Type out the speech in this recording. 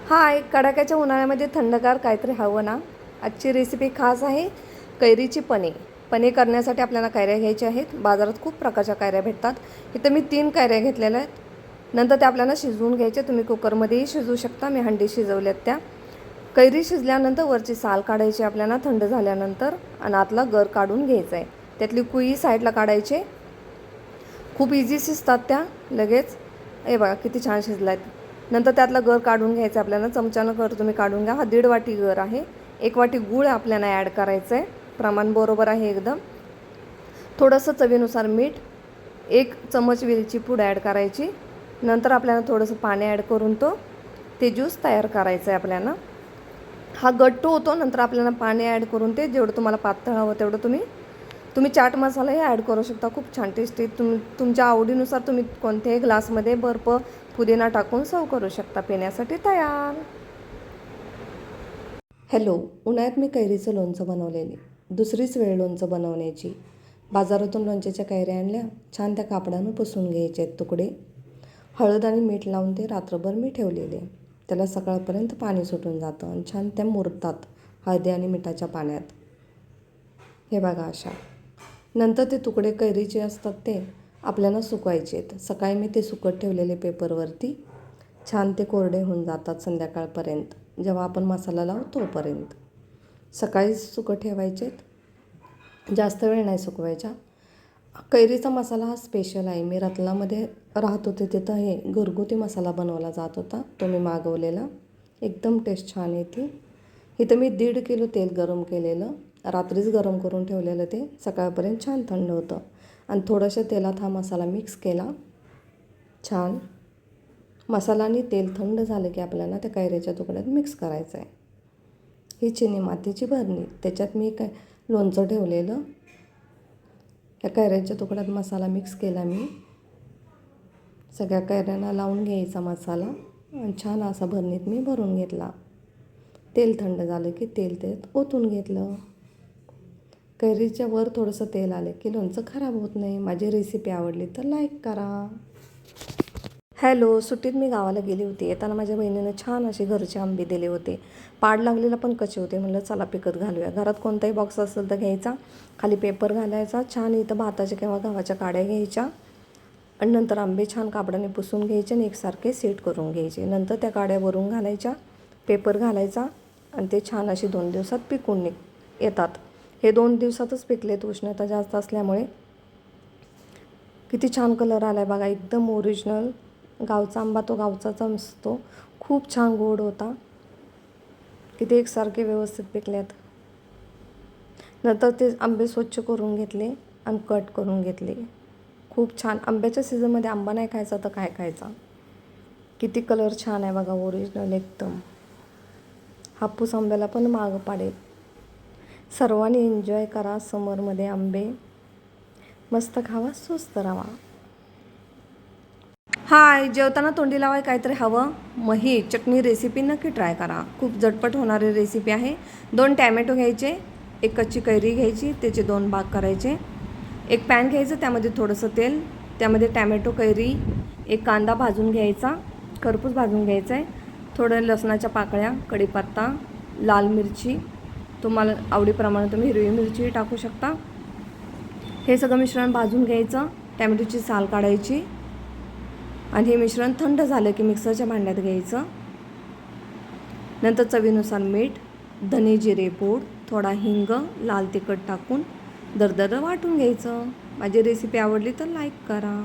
हाय, कडाक्याच्या उन्हाळ्यामध्ये थंडगार काहीतरी हवं ना. आजची रेसिपी खास आहे कैरीची पने. पने करण्यासाठी आपल्याला कैऱ्या घ्यायच्या आहेत. बाजारात खूप प्रकारच्या कैऱ्या भेटतात. इथं मी 3 कैऱ्या घेतलेल्या आहेत. नंतर त्या आपल्याला शिजवून घ्यायच्या. तुम्ही कुकरमध्येही शिजवू शकता. मी हंडी शिजवल्यात त्या. कैरी शिजल्यानंतर वरची साल काढायची आपल्याला थंड झाल्यानंतर आणि आतला गर काढून घ्यायचा आहे. त्यातली कुई साईडला काढायचे. खूप इझी शिजतात त्या लगेच. हे बघा किती छान शिजलाय. नंतर त्यातला गर काढून घ्यायचं आपल्याला. चमच्यानं गर तुम्ही काढून घ्या. हा 1.5 वाटी गर आहे. 1 वाटी गूळ आपल्याला ॲड करायचं आहे. प्रमाण बरोबर आहे एकदम. थोडंसं चवीनुसार मीठ, 1 चमच वेलची पूड ॲड करायची. नंतर आपल्याला थोडंसं पाणी ॲड करून ते ज्यूस तयार करायचं आहे आपल्याला. हा गट्टू होतो. नंतर आपल्याला पाणी ॲड करून ते जेवढं तुम्हाला पातळ हवं तेवढं तुम्ही चाट मसालाही ॲड करू शकता. खूप छान टेस्टी. तुमच्या आवडीनुसार तुम्ही कोणत्याही ग्लासमध्ये बर्फ पुदिना टाकून सर्व करू शकता. पिण्यासाठी तयार. हॅलो, उन्हाळ्यात मी कैरीचं लोणचं बनवलेले. दुसरीच वेळ लोणचं बनवण्याची. बाजारातून लोणच्याच्या कैऱ्या आणल्या. छान त्या कापडानं पुसून घ्यायचे आहेत तुकडे. हळद आणि मीठ लावून ते रात्रभर मी ठेवलेले. त्याला सकाळपर्यंत पाणी सुटून जातं आणि छान त्या मुरतात हळदी आणि मिठाच्या पाण्यात. हे बघा अशा. नंतर ते तुकडे कैरीचे असतात ते आपल्याला सुकवायचे आहेत. सकाळी मी ते सुकत ठेवलेले पेपरवरती. छान ते कोरडे होऊन जातात संध्याकाळपर्यंत, जेव्हा आपण मसाला लावू तोपर्यंत. सकाळी सुकत ठेवायचे आहेत. जास्त वेळ नाही सुकवायच्या. कैरीचा मसाला हा स्पेशल आहे. मी रतलामध्ये राहत होते तिथं हे घरगुती मसाला बनवला जात होता. तो मी मागवलेला. एकदम टेस्ट छान येते. इथं मी 1.5 किलो तेल गरम केलेलं. रात्रीच गरम करून ठेवलेलं ते सकाळपर्यंत छान थंड होतं. आणि थोड्याशा तेलात हा मसाला मिक्स केला. छान मसाला आणि तेल थंड झालं की आपल्याला त्या कैऱ्याच्या तुकड्यात मिक्स करायचं आहे. ही चिनी मातीची भरणी. त्याच्यात मी लोणचं ठेवलेलं. त्या कैऱ्याच्या तुकड्यात मसाला मिक्स केला मी. सगळ्या कैऱ्यांना लावून घ्यायचा मसाला आणि छान असा भरणीत मी भरून घेतला. तेल थंड झालं की तेल त्यात ओतून घेतलं. कैरीच्या वर थोडंसं तेल आलं की लोणचं खराब होत नाही. माझी रेसिपी आवडली तर लाईक करा. हॅलो, सुट्टीत मी गावाला गेली होती. येताना माझ्या बहिणीनं छान असे घरचे आंबे दिले होते. पाड लागलेला पण कच्चे होते. म्हणलं चला पिकत घालूया. घरात कोणताही बॉक्स असेल तर घ्यायचा. खाली पेपर घालायचा. छान इथं भाताच्या किंवा गव्हाच्या काड्या घ्यायच्या आणि नंतर आंबे छान कापडाने पुसून घ्यायचे आणि एकसारखे सेट करून घ्यायचे. नंतर त्या काड्या वरून घालायच्या, पेपर घालायचा आणि ते छान असे 2 दिवसात पिकून येतात. हे 2 दिवसातच पिकलेत. उष्णता जास्त असल्यामुळे. किती छान कलर आला आहे बघा. एकदम ओरिजिनल गावचा आंबा तो गावचाच असतो. खूप छान गोड होता. किती एकसारखे व्यवस्थित पिकल्यात. नंतर ते आंबे स्वच्छ करून घेतले आणि कट करून घेतले. खूप छान. आंब्याच्या सीझनमध्ये आंबा नाही खायचा तर काय खायचा. किती कलर छान आहे बघा. ओरिजिनल एकदम. हापूस आंब्याला पण मागं पाडेल. सर्वांनी एन्जॉय करा. समरमध्ये आंबे मस्त खावा, स्वस्त राहा. हाय, जेवताना तोंडी लावाय काहीतरी हवं. मग ही चटणी रेसिपी नक्की ट्राय करा. खूप झटपट होणारी रेसिपी आहे. 2 टॅमॅटो घ्यायचे, 1 कच्ची कैरी घ्यायची, त्याचे 2 भाग करायचे. 1 पॅन घ्यायचं, त्यामध्ये थोडंसं तेल, त्यामध्ये टॅमॅटो, कैरी, 1 कांदा भाजून घ्यायचा, खरपूस भाजून घ्यायचा आहे. थोडं लसणाच्या पाकळ्या, कढीपत्ता, लाल मिरची, तुम्हाला आवडीप्रमाणे तुम्ही हिरवी मिरचीही टाकू शकता. हे सगळं मिश्रण भाजून घ्यायचं. टॅमॅटोची साल काढायची आणि हे मिश्रण थंड झालं की मिक्सरच्या भांड्यात घ्यायचं. नंतर चवीनुसार मीठ, धने जिरे पूड, थोडा हिंग, लाल तिखट टाकून दरदर वाटून घ्यायचं. माझी रेसिपी आवडली तर लाईक करा.